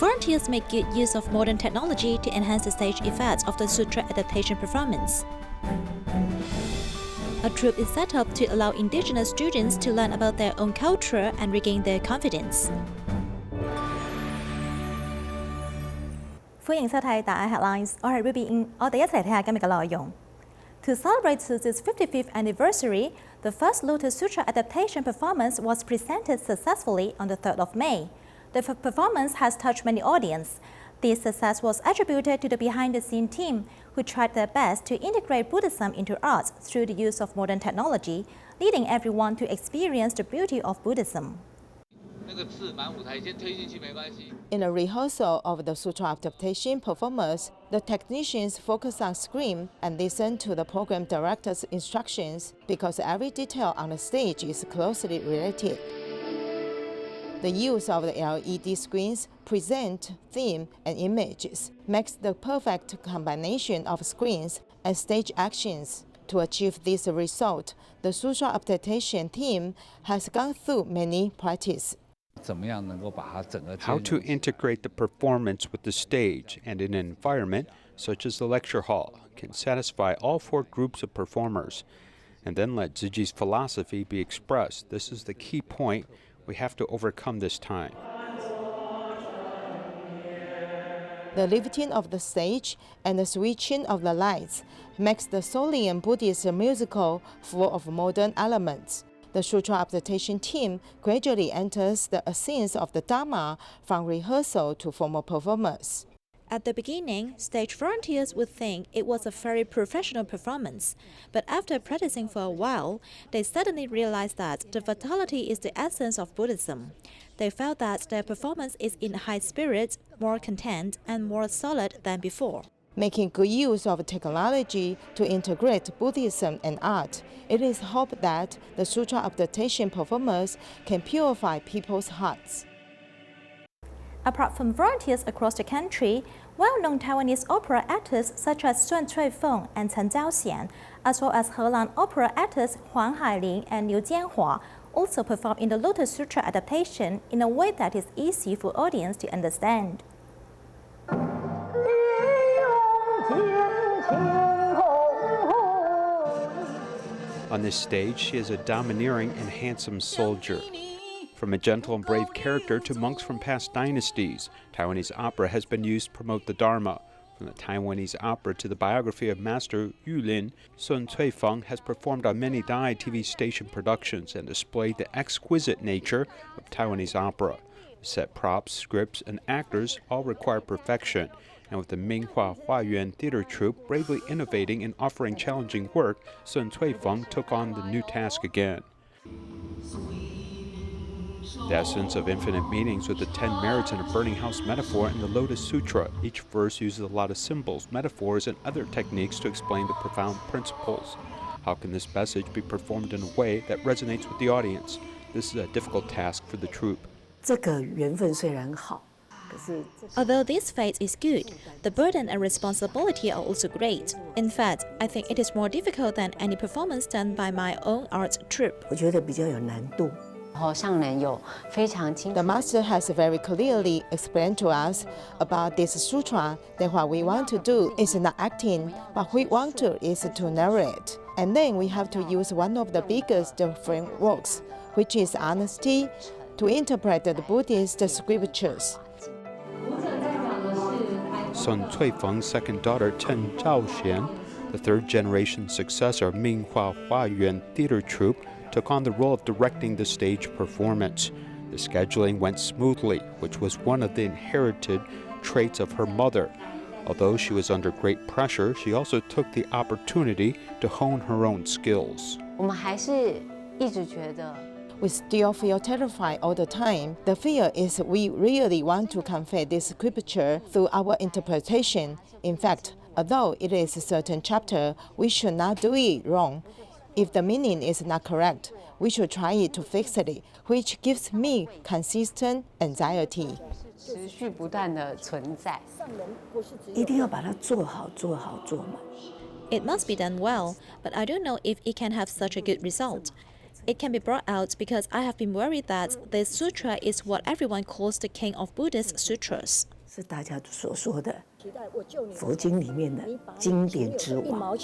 Volunteers make good use of modern technology to enhance the stage effects of the sutra adaptation performance. A troupe is set up to allow indigenous students to learn about their own culture and regain their confidence. 歡迎收睇大 Headlines， 我係 Ruby， 我哋一齊睇下今日嘅內容。To celebrate Tzu's 55th anniversary, the first Lotus Sutra adaptation performance was presented successfully on the 3rd of May. The performance has touched many audiences. This success was attributed to the behind-the-scenes team, who tried their best to integrate Buddhism into art through the use of modern technology, leading everyone to experience the beauty of Buddhism. In a rehearsal of the sutra adaptation performance, the technicians focus on screen and listen to the program director's instructions because every detail on the stage is closely related. The use of the LED screens, present, theme, and images makes the perfect combination of screens and stage actions. To achieve this result, the sutra adaptation team has gone through many practice. How to integrate the performance with the stage and an environment such as the lecture hall can satisfy all four groups of performers, and then let Tzu Chi's philosophy be expressed. This is the key point we have to overcome this time. The lifting of the stage and the switching of the lights makes the Hualien Buddhist musical full of modern elements. The sutra adaptation team gradually enters the essence of the Dharma from rehearsal to formal performance. At the beginning, stage volunteers would think it was a very professional performance, but after practicing for a while, they suddenly realized that the vitality is the essence of Buddhism. They felt that their performance is in high spirit, more content, and more solid than before. Making good use of technology to integrate Buddhism and art, it is hoped that the sutra adaptation performance can purify people's hearts. Apart from volunteers across the country, well-known Taiwanese opera actors such as Tzu Chi and Chen Xian, as well as Hualien opera actors Hualien and Liu Jianhua, also perform in the Lotus Sutra adaptation in a way that is easy for audience to understand. On this stage, she is a domineering and handsome soldier. From a gentle and brave character to monks from past dynasties, Taiwanese opera has been used to promote the Dharma. From the Taiwanese opera to the biography of Master Hualien, Tzu Chi has performed on many Dai TV station productions and displayed the exquisite nature of Taiwanese opera. Set props, scripts, and actors all require perfection. And with the Hualien theater troupe bravely innovating and offering challenging work, Tzu Chi took on the new task again. The essence of infinite meanings with the 10 merits and a burning house metaphor in the Lotus Sutra. Each verse uses a lot of symbols, metaphors, and other techniques to explain the profound principles. How can this message be performed in a way that resonates with the audience? This is a difficult task for the troupe. Although this fate is good, the burden and responsibility are also great. In fact, I think it is more difficult than any performance done by my own art troupe. The master has very clearly explained to us about this sutra that what we want to do is not acting, but we want to is to narrate. And then we have to use one of the biggest frameworks, which is honesty, to interpret the Buddhist scriptures. Tzu Chi second daughter Chen Xian, the third-generation successor of Hualien theater troupe, took on the role of directing the stage performance. The scheduling went smoothly, which was one of the inherited traits of her mother. Although she was under great pressure, she also took the opportunity to hone her own skills. We still feel terrified all the time. The fear is we really want to convey this scripture through our interpretation. In fact, although it is a certain chapter, we should not do it wrong. If the meaning is not correct, we should try it to fix it, which gives me consistent anxiety. It must be done well, but I don't know if it can have such a good result. It can be brought out because I have been worried that this sutra is what everyone calls the king of Buddhist sutras. 是大家所说的佛经里面的经典之王。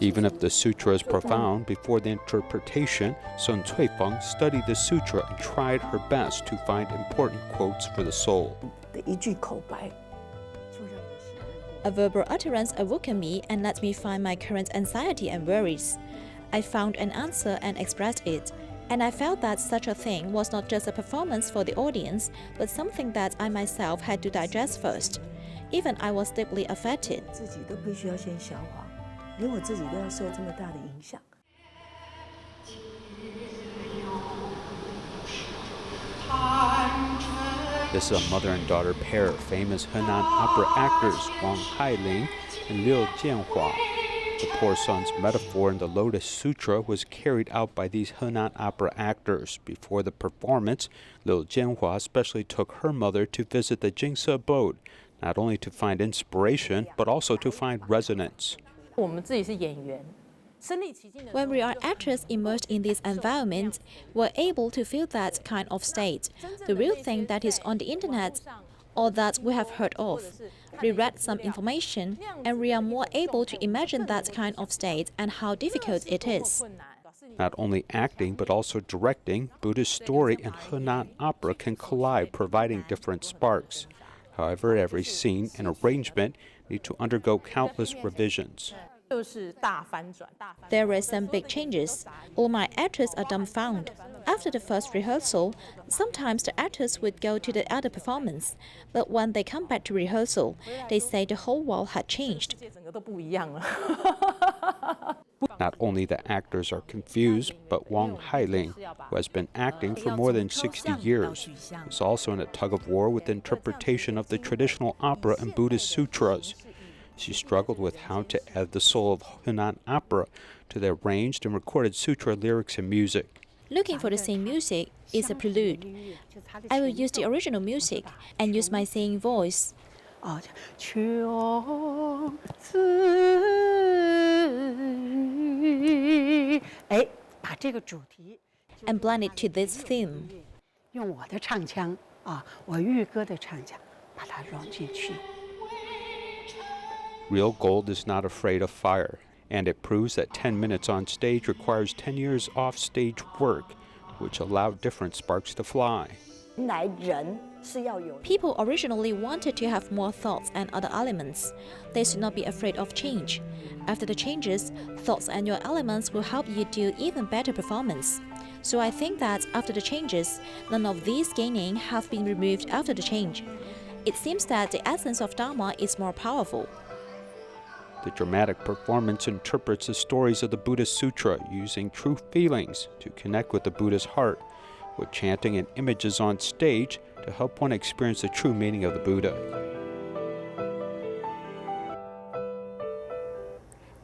Even if the sutra is profound, before the interpretation, Sun Cuifeng studied the sutra and tried her best to find important quotes for the soul. 的一句口白， A verbal utterance awoke in me and let me find my current anxiety and worries. I found an answer and expressed it. And I felt that such a thing was not just a performance for the audience, but something that I myself had to digest first. Even I was deeply affected. 自己都必须要先消化，连我自己都要受这么大的影响。 This is a mother and daughter pair, famous Henan opera actors Wang Hualien and Liu Jianhua. The poor son's metaphor in the Lotus Sutra was carried out by these Henan opera actors. Before the performance, Liu Jianhua especially took her mother to visit the Jingse abode, not only to find inspiration, but also to find resonance. 我们自己是演员， When we are actors immersed in this environment, we're able to feel that kind of state, the real thing that is on the internet or that we have heard of. We read some information and we are more able to imagine that kind of state and how difficult it is. Not only acting, but also directing, Buddhist story and Henan opera can collide, providing different sparks. However, every scene and arrangement need to undergo countless revisions. 就是大反转。 There were some big changes. All my actors are dumbfounded. After the first rehearsal, sometimes the actors would go to the other performance, but when they come back to rehearsal, they say the whole world had changed. 整个都不一样了。 Not only the actors are confused, but Wang Hualien, who has been acting for more than 60 years, is also in a tug-of-war with the interpretation of the traditional opera and Buddhist sutras. She struggled with how to add the soul of Henan opera to the arranged and recorded sutra lyrics and music. Looking for the same music is a prelude. I will use the original music and use my singing voice. 哦，穷子语，哎，把这个主题 and blend it to this theme. 用我的唱腔啊，我玉歌的唱腔，把它融进去。 Real gold is not afraid of fire, and it proves that 10 minutes on stage requires 10 years off-stage work, which allow different sparks to fly. People originally wanted to have more thoughts and other elements. They should not be afraid of change. After the changes, thoughts and your elements will help you do even better performance. So I think that after the changes, none of these gaining have been removed after the change. It seems that the essence of Dharma is more powerful. The dramatic performance interprets the stories of the Buddhist Sutra using true feelings to connect with the Buddha's heart, with chanting and images on stage to help one experience the true meaning of the Buddha.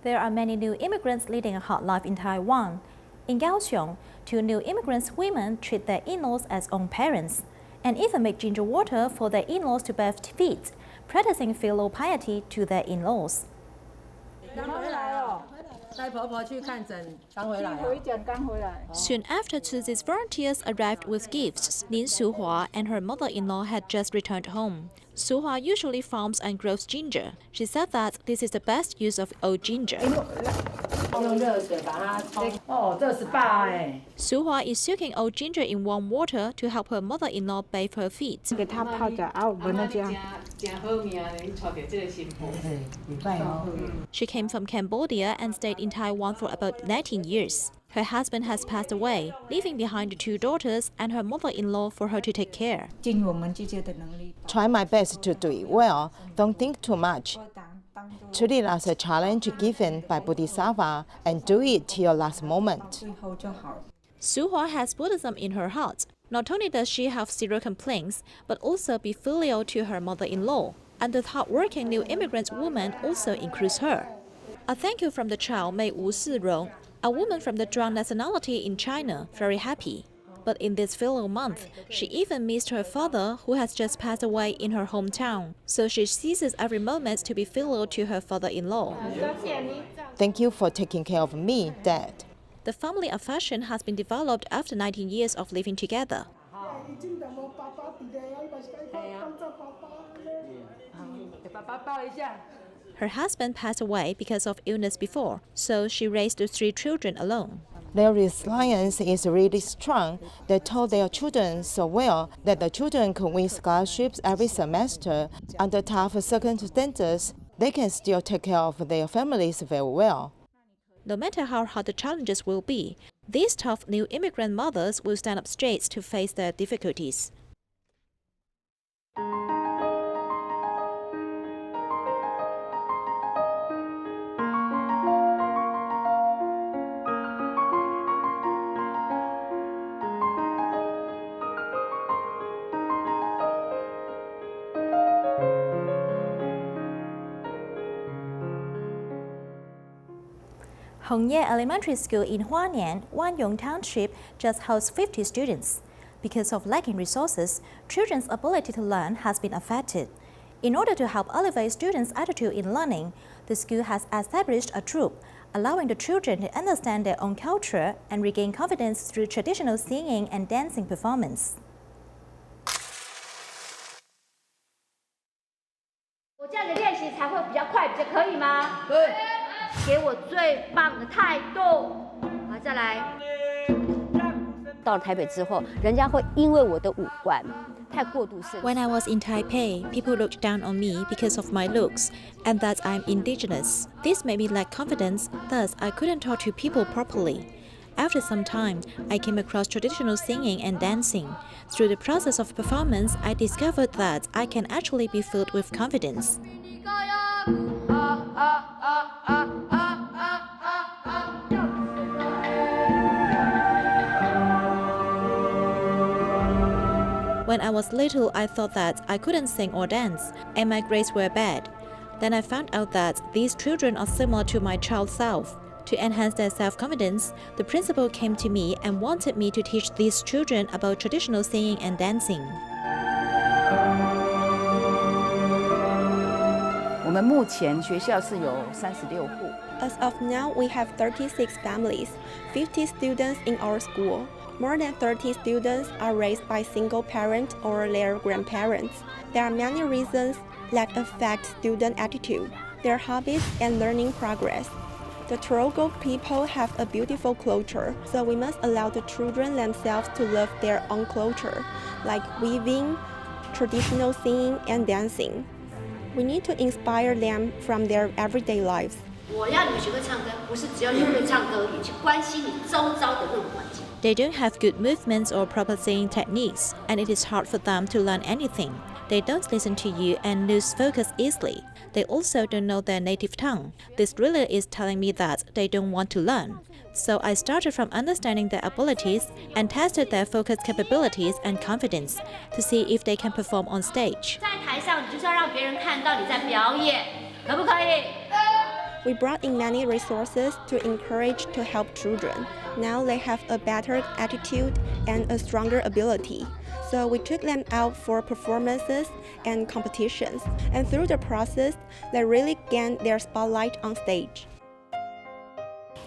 There are many new immigrants leading a hard life in Taiwan. In Kaohsiung, 2 new immigrants women treat their in-laws as own parents, and even make ginger water for their in-laws to bathe feet, practicing filial piety to their in-laws. 刚回来哦，带婆婆去看诊，刚回来啊。刚回来。 Soon after Tzuchi's volunteers arrived with gifts, Lin Suhua and her mother-in-law had just returned home. Suhua usually farms and grows ginger. She said that this is the best use of old ginger. 用热水把它冲。哦，这18哎。 Suhua is soaking old ginger in warm water to help her mother-in-law bathe her feet. 给他泡着啊，我们那家。 She came from Cambodia and stayed in Taiwan for about 19 years. Her husband has passed away, leaving behind the 2 daughters and her mother-in-law for her to take care. 尽我们自己的能力。 Try my best to do it well. Don't think too much. Treat it as a challenge given by Bodhisattva and do it till your last moment. 最后就好。 Suhua has Buddhism in her heart. Not only does she have 0 complaints, but also be filial to her mother-in-law. And the hard-working new immigrant woman also includes her. A thank you from the child made Wu Sirong, a woman from the Zhuang nationality in China, very happy. But in this filial month, she even missed her father, who has just passed away in her hometown. So she seizes every moment to be filial to her father-in-law. Thank you for taking care of me, Dad. The family affection has been developed after 19 years of living together. Her husband passed away because of illness before, so she raised the 3 children alone. Their resilience is really strong. They taught their children so well that the children could win scholarships every semester. Under tough circumstances, they can still take care of their families very well. No matter how hard the challenges will be, these tough new immigrant mothers will stand up straight to face their difficulties. Hongye Elementary School in Hualien, Wanyong Township, just hosts 50 students. Because of lacking resources, children's ability to learn has been affected. In order to help elevate students' attitude in learning, the school has established a troupe, allowing the children to understand their own culture and regain confidence through traditional singing and dancing performance. 我这样的练习才会比较快，比较可以吗？可以。给我最棒的态度。好，再来。到了台北之后，人家会因为我的五官太过度盛。 When I was in Taipei, people looked down on me because of my looks and that I'm indigenous. This made me lack confidence, thus I couldn't talk to people properly. After some time, I came across traditional singing and dancing. Through the process of performance, I discovered that I can actually be filled with confidence. When I was little, I thought that I couldn't sing or dance, and my grades were bad. Then I found out that these children are similar to my child self. To enhance their self-confidence, the principal came to me and wanted me to teach these children about traditional singing and dancing. 我们目前学校是有36户。 As of now, we have 36 families, 50 students in our school. More than 30 students are raised by single parents or their grandparents. There are many reasons that affect student attitude, their hobbies, and learning progress. The Torogo people have a beautiful culture, so we must allow the children themselves to love their own culture, like weaving, traditional singing, and dancing. We need to inspire them from their everyday lives. 我要你们学会唱歌，不是只有你会唱歌语，去关心你周遭的任何环境。 They don't have good movements or proper singing techniques, and it is hard for them to learn anything. They don't listen to you and lose focus easily. They also don't know their native tongue. This really is telling me that they don't want to learn. So I started from understanding their abilities and tested their focus capabilities and confidence to see if they can perform on stage. 在台上，你就是要让别人看到你在表演，可不可以？ We brought in many resources to encourage to help children. Now they have a better attitude and a stronger ability. So we took them out for performances and competitions. And through the process, they really gained their spotlight on stage.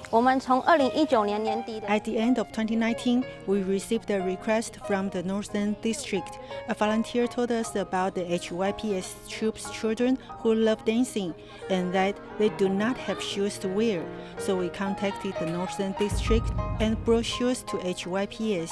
我们从2019年年底的 At the end of 2019, we received a request from the Northern District. A volunteer told us about the HYPS troops children who love dancing and that they do not have shoes to wear. So we contacted the Northern District and brought shoes to HYPS.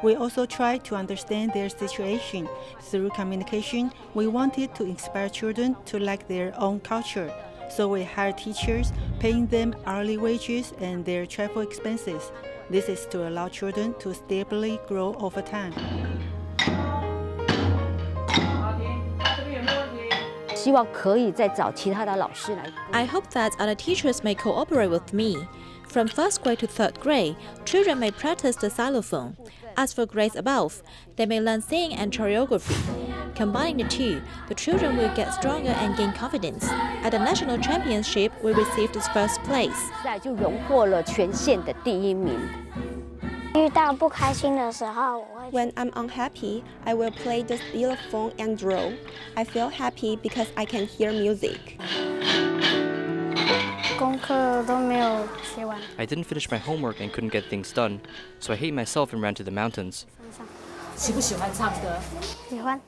We also tried to understand their situation. Through communication, we wanted to inspire children to like their own culture. So we hired teachers, paying them hourly wages and their travel expenses. This is to allow children to stably grow over time. 希望可以再找其他的老师来。 I hope that other teachers may cooperate with me. From first grade to third grade, children may practice the xylophone. As for grades above, they may learn singing and choreography. Combining the two, the children will get stronger and gain confidence. At the national championship, we received first place. 赛就荣获了全县的第1名。遇到不开心的时候，我会 When I'm unhappy, I will play the xylophone and draw. I feel happy because I can hear music. 功课都没有写完。 I didn't finish my homework and couldn't get things done, so I hate myself and ran to the mountains. 喜不喜欢唱歌？喜欢。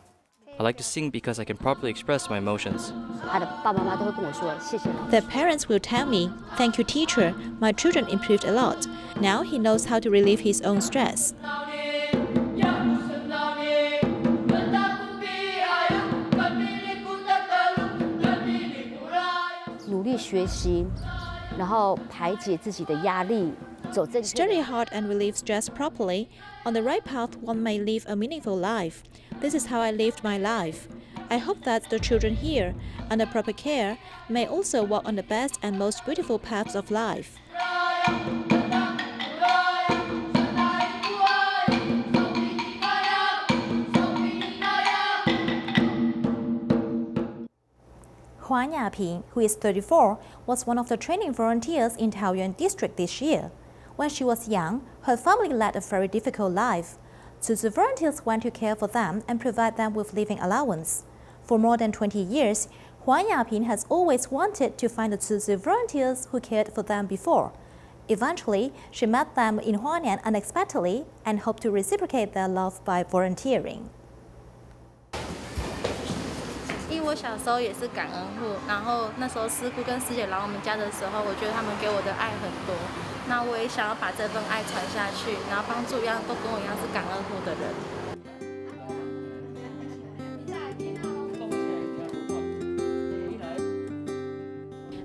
I like to sing because I can properly express my emotions. 他的爸爸妈妈都会跟我说谢谢老师。 Their parents will tell me, "Thank you, teacher. My children improved a lot. Now he knows how to relieve his own stress." 努力学习，然后排解自己的压力，走正确。 Study hard and relieve stress properly. On the right path, one may live a meaningful life. This is how I lived my life. I hope that the children here, under proper care, may also walk on the best and most beautiful paths of life. 黄雅萍, who is 34, was one of the training volunteers in Hualien district this year. When she was young, her family led a very difficult life. So the volunteers went to care for them and provide them with living allowance. For more than 20 years, Huang Yaping has always wanted to find the Tzu Chi volunteers who cared for them before. Eventually, she met them in Hualien unexpectedly and hoped to reciprocate their love by volunteering. 因为我小时候也是感恩户，然后那时候师父跟师姐来我们家的时候，我觉得他们给我的爱很多，那我也想要把这份爱传下去，然后帮助一样都跟我一样是感恩户的人。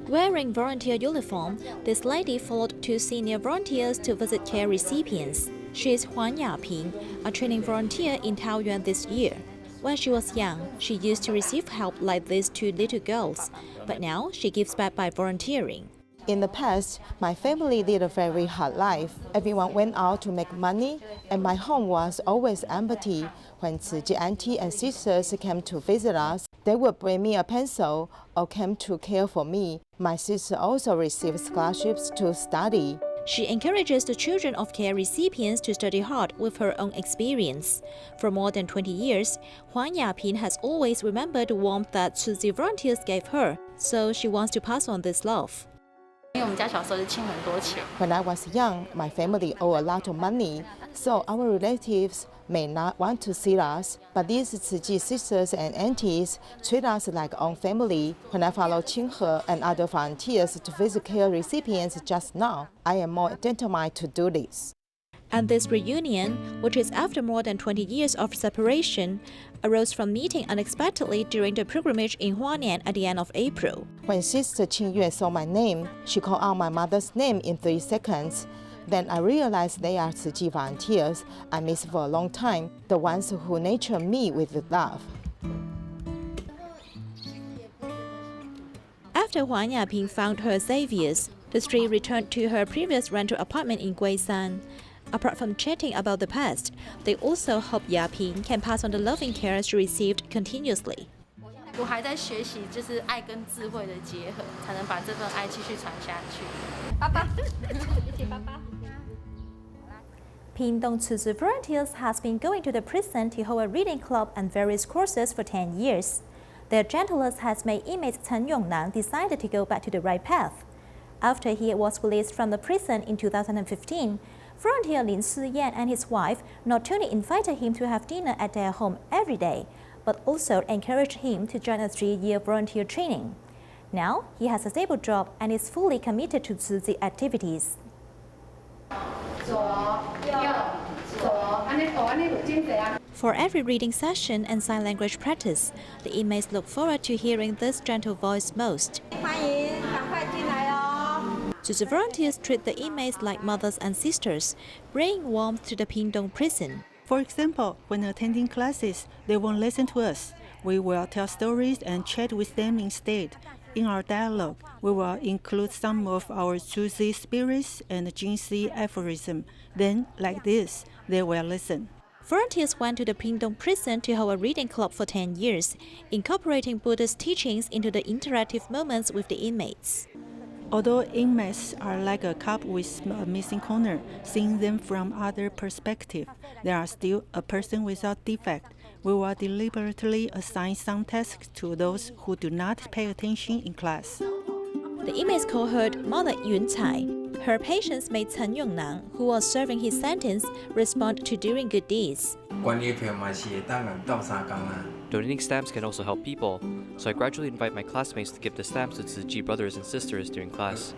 Wearing volunteer uniform, this lady followed 2 senior volunteers to visit care recipients. She is Huang Yaping, a training volunteer in Taiyuan this year. When she was young, she used to receive help like these 2 little girls, but now she gives back by volunteering. In the past, my family led a very hard life. Everyone went out to make money, and my home was always empty. When Tzu Chi auntie and sisters came to visit us, they would bring me a pencil or came to care for me. My sister also received scholarships to study. She encourages the children of care recipients to study hard with her own experience. For more than 20 years, Huang Yaping has always remembered the warmth that Tzu Chi volunteers gave her, so she wants to pass on this love. 因为我们家小时候是欠很多钱。 When I was young, my family owed a lot of money, so our relatives may not want to see us. But these Tzu Chi sisters and aunties treat us like own family. When I follow Qinghe and other volunteers to visit care recipients just now, I am more determined to do this. And this reunion, which is after more than 20 years of separation, arose from meeting unexpectedly during the pilgrimage in Hualien at the end of April. When Sister Qingyue saw my name, she called out my mother's name in 3 seconds. Then I realized they are Tzu Chi volunteers I missed for a long time, the ones who nurture me with love. After Huang Yaping found her saviors, the three returned to her previous rental apartment in Guishan. Apart from chatting about the past, they also hope Yaping can pass on the loving care she received continuously. 我还在学习，就是爱跟智慧的结合，才能把这份爱继续传下去。爸爸，一起爸爸。 Pingdong Tzu Chi volunteers has been going to the prison to hold a reading club and various courses for 10 years. Their gentleness has made inmate Chen Yongnang decide to go back to the right path. After he was released from the prison in 2015, volunteer Lin Si-yan and his wife not only invited him to have dinner at their home every day, but also encouraged him to join a 3-year volunteer training. Now, he has a stable job and is fully committed to Tzu Chi activities. For every reading session and sign language practice, the inmates look forward to hearing this gentle voice most. Tzu Chi volunteers treat the inmates like mothers and sisters, bringing warmth to the Pingdong prison. For example, when attending classes, they won't listen to us. We will tell stories and chat with them instead. In our dialogue, we will include some of our Tzu Chi spirits and Jingxi aphorism. Then, like this, they will listen. Volunteers went to the Pingdong prison to hold a reading club for 10 years, incorporating Buddha's teachings into the interactive moments with the inmates. Although inmates are like a cup with a missing corner, seeing them from other perspective, they are still a person without defect. We will deliberately assign some tasks to those who do not pay attention in class. The inmates call her Mother Yun Cai. Her patients made Chen Yongnang, who was serving his sentence, respond to doing good deeds. Donating stamps can also help people, so I gradually invite my classmates to give the stamps to Tzu Chi brothers and sisters during class.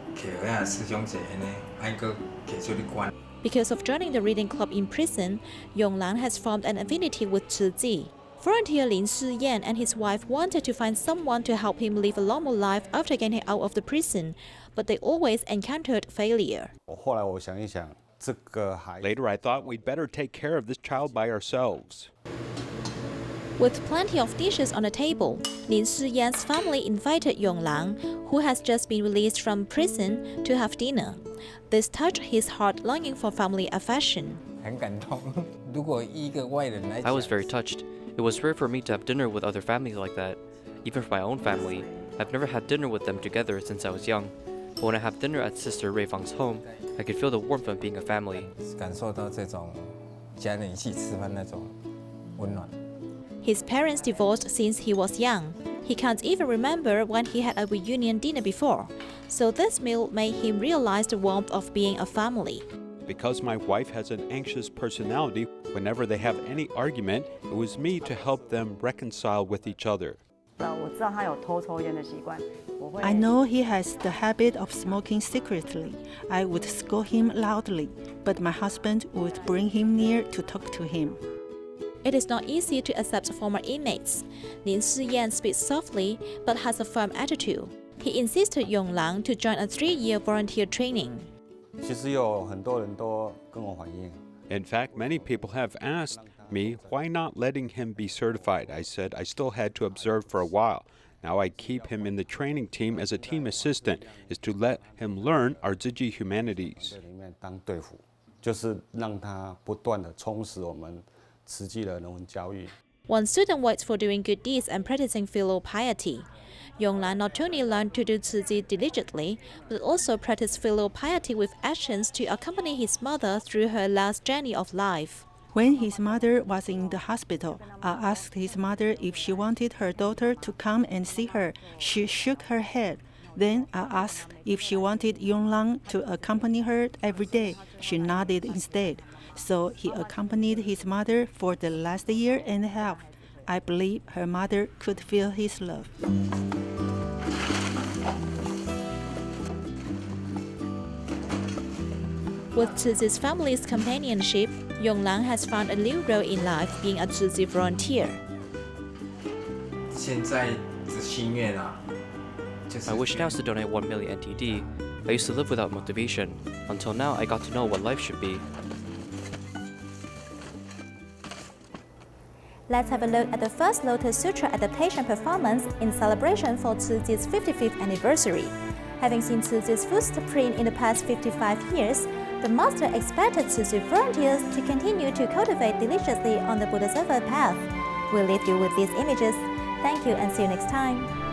Because of joining the reading club in prison, Yonglan has formed an affinity with Tzu Chi. Volunteer Lin Shiyan and his wife wanted to find someone to help him live a normal life after getting out of the prison, but they always encountered failure. Later, I thought we'd better take care of this child by ourselves. With plenty of dishes on the table, Lin Shiyan's family invited Yonglang, who has just been released from prison, to have dinner. This touched his heart, longing for family affection. I was very touched. It was rare for me to have dinner with other families like that. Even for my own family, I've never had dinner with them together since I was young. But when I have dinner at Sister Rui Fang's home, I could feel the warmth of being a family. His parents divorced since he was young. He can't even remember when he had a reunion dinner before. So this meal made him realize the warmth of being a family. Because my wife has an anxious personality, whenever they have any argument, it was me to help them reconcile with each other. I know he has the habit of smoking secretly. I would scold him loudly, but my husband would bring him near to talk to him. It is not easy to accept former inmates. Lin Shiyan speaks softly but has a firm attitude. He insisted Yonglang to join a 3-year volunteer training. In fact, many people have asked me why not letting him be certified. I said I still had to observe for a while. Now I keep him in the training team as a team assistant, is to let him learn our Tzu Chi humanities. One student waits for doing good deeds and practicing filial piety. Yonglan not only learned to do Tzu Chi diligently, but also practiced filial piety with actions to accompany his mother through her last journey of life. When his mother was in the hospital, I asked his mother if she wanted her daughter to come and see her. She shook her head. Then I asked if she wanted Yonglang to accompany her every day. She nodded instead. So he accompanied his mother for the last year and a half. I believe her mother could feel his love. With Tzu Chi's family's companionship, Yonglang has found a new role in life, being a Tzu Chi volunteer. My wish now is to donate 1 million NTD. I used to live without motivation. Until now, I got to know what life should be. Let's have a look at the first Lotus Sutra adaptation performance in celebration for Tzu Chi's 55th anniversary. Having seen Tzu Chi's footprint in the past 55 years, the master expected Tzu Chi volunteers to continue to cultivate diligently on the Bodhisattva path. We'll leave you with these images. Thank you and see you next time.